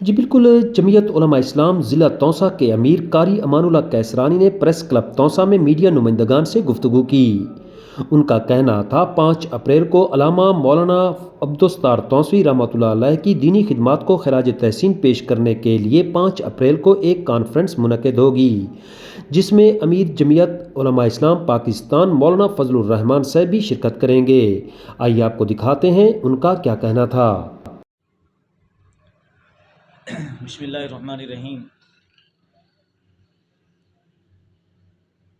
جی بالکل، جمعیت علماء اسلام ضلع توسا کے امیر قاری امان اللہ کیسرانی نے پریس کلب توسا میں میڈیا نمائندگان سے گفتگو کی۔ ان کا کہنا تھا 5 اپریل کو علامہ مولانا عبدالستار توسوی رحمۃ اللہ علیہ کی دینی خدمات کو خراج تحسین پیش کرنے کے لیے 5 اپریل کو ایک کانفرنس منعقد ہوگی، جس میں امیر جمعیت علماء اسلام پاکستان مولانا فضل الرحمان صاحب بھی شرکت کریں گے۔ آئیے آپ کو دکھاتے ہیں ان کا کیا کہنا تھا۔ بسم اللہ الرحمن الرحیم۔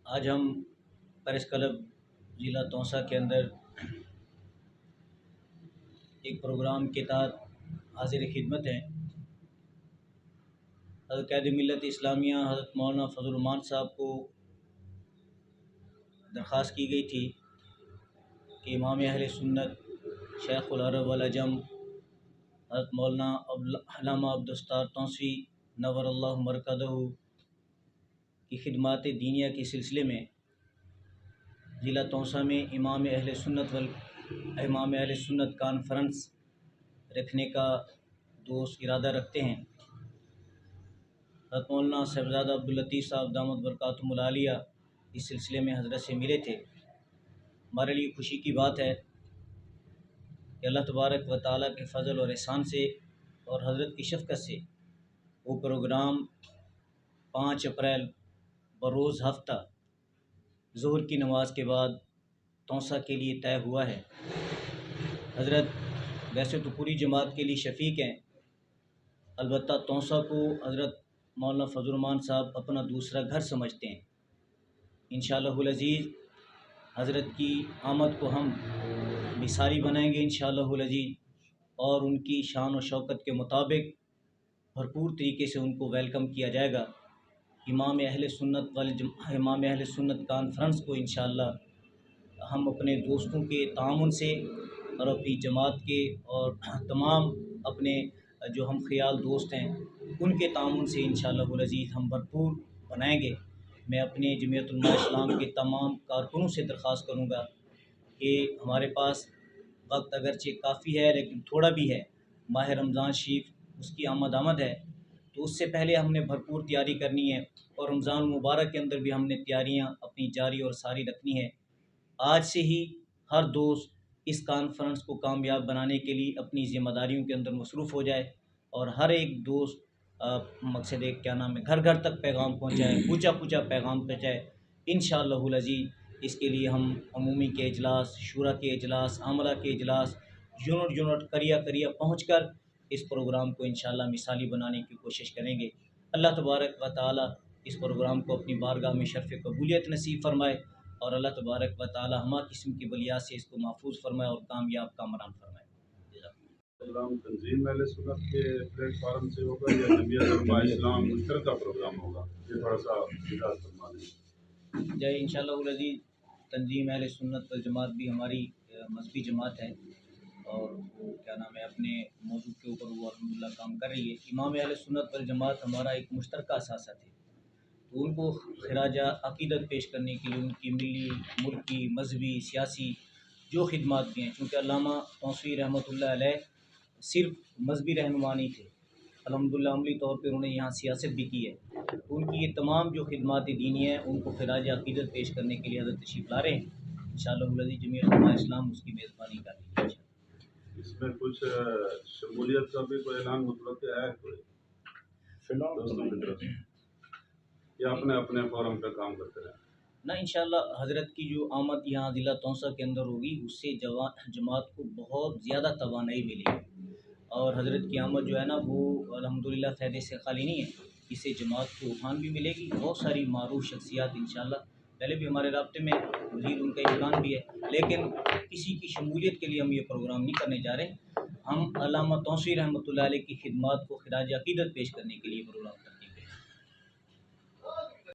آج ہم پریس کلب ضلع توسا کے اندر ایک پروگرام کے تحت حاضر خدمت ہیں۔ حضرت قائد ملت اسلامیہ حضرت مولانا فضل الرحمان صاحب کو درخواست کی گئی تھی کہ امام اہل سنت شیخ العرب والعجم حضرت مولانا علامہ عبدالستار توسوی نور اللہ مرکزہ کی خدمات دینیہ کے سلسلے میں ضلع توسا میں امام اہل سنت کانفرنس رکھنے کا ارادہ رکھتے ہیں۔ حضرت مولانا صاحبزادہ عبداللطیف صاحب دامت برکاتہم العالیہ اس سلسلے میں حضرت سے ملے تھے۔ ہمارے لیے خوشی کی بات ہے کہ اللہ تبارک و تعالیٰ کے فضل اور احسان سے اور حضرت کی شفقت سے وہ پروگرام 5 اپریل بروز ہفتہ ظہر کی نماز کے بعد توسا کے لیے طے ہوا ہے۔ حضرت ویسے تو پوری جماعت کے لیے شفیق ہیں، البتہ توسا کو حضرت مولانا فضل الرحمان صاحب اپنا دوسرا گھر سمجھتے ہیں۔ انشاءاللہ العزیز حضرت کی آمد کو ہم مثالی بنائیں گے انشاءاللہ العزیز، اور ان کی شان و شوکت کے مطابق بھرپور طریقے سے ان کو ویلکم کیا جائے گا۔ امام اہل سنت کانفرنس کو انشاءاللہ ہم اپنے دوستوں کے تعاون سے اور اپنی جماعت کے اور تمام اپنے جو ہم خیال دوست ہیں ان کے تعاون سے انشاءاللہ العزیز ہم بھرپور بنائیں گے۔ میں اپنے جمعیت علماء اسلام کے تمام کارکنوں سے درخواست کروں گا کہ ہمارے پاس وقت اگرچہ کافی ہے لیکن تھوڑا بھی ہے، ماہ رمضان شریف اس کی آمد ہے، تو اس سے پہلے ہم نے بھرپور تیاری کرنی ہے، اور رمضان المبارک کے اندر بھی ہم نے تیاریاں اپنی جاری اور ساری رکھنی ہے۔ آج سے ہی ہر دوست اس کانفرنس کو کامیاب بنانے کے لیے اپنی ذمہ داریوں کے اندر مصروف ہو جائے، اور ہر ایک دوست مقصد گھر گھر تک پیغام پہنچائے، پوچھا پیغام پہنچائے انشاءاللہ العزیز۔ اس کے لیے ہم عمومی کے اجلاس، شورا کے اجلاس، عاملہ کے اجلاس، یونٹ کریا پہنچ کر اس پروگرام کو انشاءاللہ مثالی بنانے کی کوشش کریں گے۔ اللہ تبارک و تعالی اس پروگرام کو اپنی بارگاہ میں شرف قبولیت نصیب فرمائے، اور اللہ تبارک و تعالی ہمہ قسم کی بلیات سے اس کو محفوظ فرمائے اور کامیاب کامران فرمائے۔ پروگرام تنظیم اہل سنت کے پلیٹ فارم سے ہوگا یا جمعیت علماء اسلام مشترکہ پروگرام ہوگا؟ یہ تھوڑا سا وضاحت فرما دیں۔ جی انشاءاللہ العزیز تنظیم اہل سنت والجماعت بھی ہماری مذہبی جماعت ہے، اور وہ اپنے موضوع کے اوپر وہ الحمدللہ کام کر رہی ہے۔ امام اہل سنت والجماعت ہمارا ایک مشترکہ اثاثہ ہے، تو ان کو خراج عقیدت پیش کرنے کے لیے ان کی ملی، ملکی، مذہبی، سیاسی جو خدمات بھی ہیں، چونکہ علامہ توسوی رحمۃ اللہ علیہ صرف مذہبی رہنما نہیں تھے، الحمدللہ عملی طور پہ انہوں نے یہاں سیاست بھی کی ہے، تو ان کی یہ تمام جو خدمات دینی ہیں ان کو خراج عقیدت پیش کرنے کے لیے حضرت تشریف لا رہے ہیں۔ انشاءاللہ العزیز جمعیت علماء اسلام اس کی میزبانی کر رہی ہے۔ اس میں کچھ شمولیت کا بھی کوئی اعلان مطلق ہے کوئی فی الحال یا اپنے فورم پہ کام کرتے رہے؟ نہ انشاءاللہ حضرت کی جو آمد یہاں ضلع توسا کے اندر ہوگی اس سے جماعت کو بہت زیادہ توانائی ملے گی، اور حضرت کی آمد جو ہے نا وہ الحمدللہ فائدے سے خالی نہیں ہے، اس سے جماعت کو روحان بھی ملے گی، بہت ساری معروف شخصیات انشاءاللہ پہلے بھی ہمارے رابطے میں مزید ان کا امکان بھی ہے، لیکن کسی کی شمولیت کے لیے ہم یہ پروگرام نہیں کرنے جا رہے، ہم علامہ توسوی رحمۃ اللہ علیہ کی خدمات کو خراج عقیدت پیش کرنے کے لیے پروگرام کریں۔